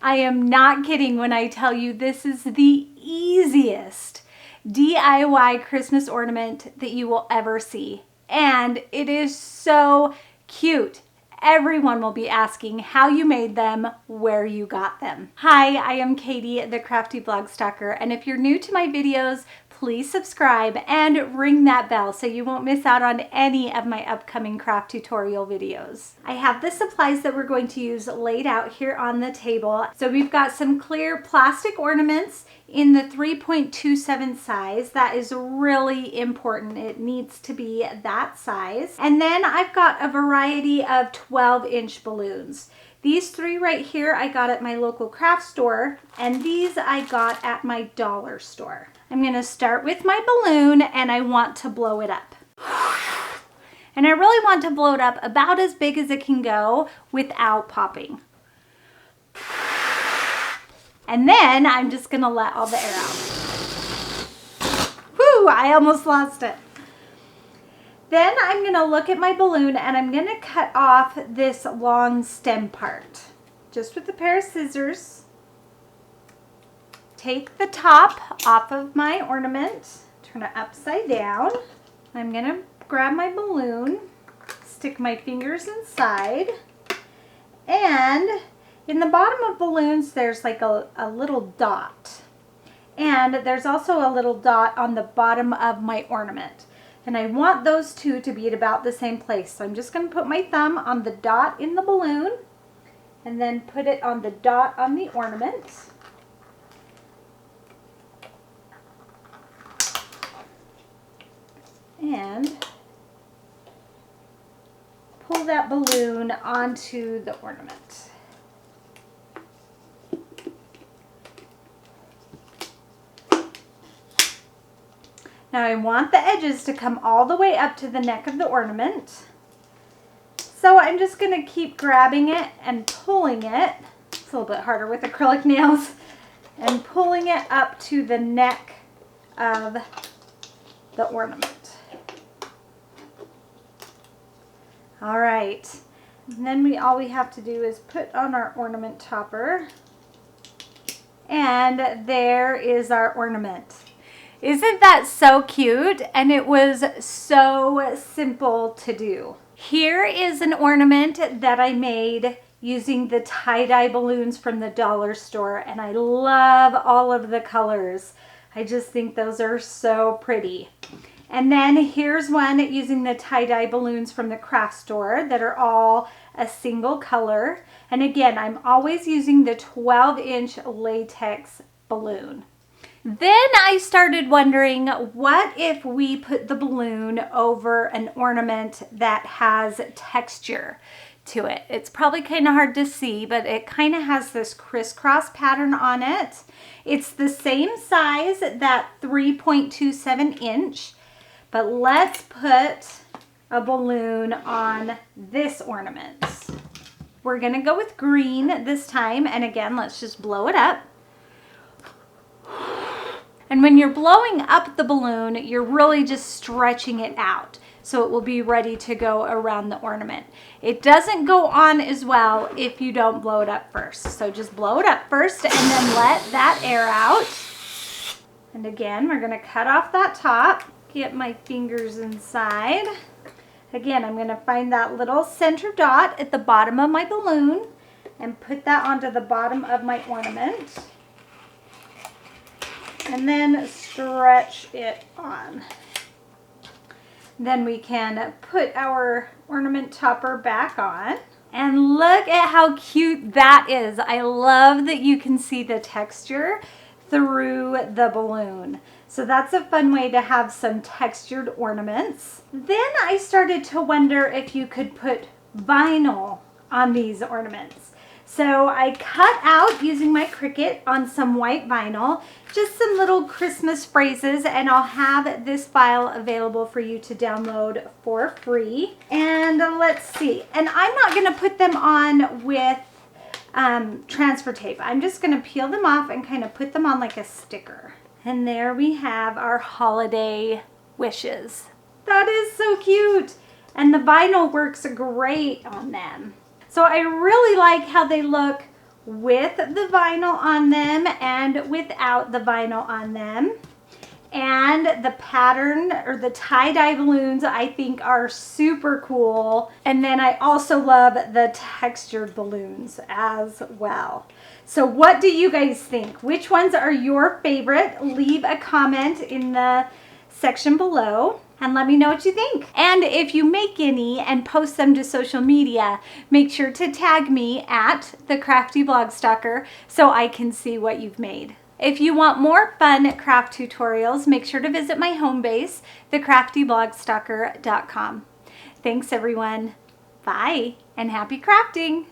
I am not kidding when I tell you this is the easiest DIY Christmas ornament that you will ever see. And it is so cute. Everyone will be asking how you made them, where you got them. Hi, I am Katie, the Crafty Blog Stalker, and if you're new to my videos, please subscribe and ring that bell so you won't miss out on any of my upcoming craft tutorial videos. I have the supplies that we're going to use laid out here on the table. So we've got some clear plastic ornaments in the 3.27 size. That is really important. It needs to be that size. And then I've got a variety of 12-inch balloons. These three right here I got at my local craft store, and these I got at my dollar store. I'm gonna start with my balloon and I want to blow it up. And I really want to blow it up about as big as it can go without popping. And then I'm just gonna let all the air out. Whew, I almost lost it. Then I'm gonna look at my balloon and I'm gonna cut off this long stem part. Just with a pair of scissors. Take the top off of my ornament, turn it upside down. I'm gonna grab my balloon, stick my fingers inside, and in the bottom of balloons there's like a little dot. And there's also a little dot on the bottom of my ornament. And I want those two to be at about the same place. So I'm just gonna put my thumb on the dot in the balloon and then put it on the dot on the ornament. And pull that balloon onto the ornament. Now I want the edges to come all the way up to the neck of the ornament. So I'm just going to keep grabbing it and pulling it. It's a little bit harder with acrylic nails. And pulling it up to the neck of the ornament. All right, and then all we have to do is put on our ornament topper, and there is our ornament. Isn't that so cute? And it was so simple to do. Here is an ornament that I made using the tie-dye balloons from the dollar store, and I love all of the colors. I just think those are so pretty. And then here's one using the tie-dye balloons from the craft store that are all a single color. And again, I'm always using the 12-inch latex balloon. Then I started wondering, what if we put the balloon over an ornament that has texture to it? It's probably kind of hard to see, but it kind of has this crisscross pattern on it. It's the same size, that 3.27 inch. But let's put a balloon on this ornament. We're gonna go with green this time, and again, let's just blow it up. And when you're blowing up the balloon, you're really just stretching it out so it will be ready to go around the ornament. It doesn't go on as well if you don't blow it up first. So just blow it up first and then let that air out. And again, we're gonna cut off that top. Get my fingers inside. Again, I'm going to find that little center dot at the bottom of my balloon and put that onto the bottom of my ornament. And then stretch it on. Then we can put our ornament topper back on. And look at how cute that is. I love that you can see the texture through the balloon. So that's a fun way to have some textured ornaments. Then I started to wonder if you could put vinyl on these ornaments. So I cut out, using my Cricut, on some white vinyl, just some little Christmas phrases, and I'll have this file available for you to download for free. And let's see, and I'm not gonna put them on with transfer tape. I'm just gonna peel them off and kind of put them on like a sticker. And there we have our holiday wishes. That is so cute. And the vinyl works great on them. So I really like how they look with the vinyl on them and without the vinyl on them. And the pattern or the tie-dye balloons I think are super cool. And then I also love the textured balloons as well. So what do you guys think? Which ones are your favorite? Leave a comment in the section below and let me know what you think. And if you make any and post them to social media, make sure to tag me at Thecraftyblogstalker so I can see what you've made. If you want more fun craft tutorials, make sure to visit my home base, thecraftyblogstalker.com. Thanks everyone. Bye and happy crafting.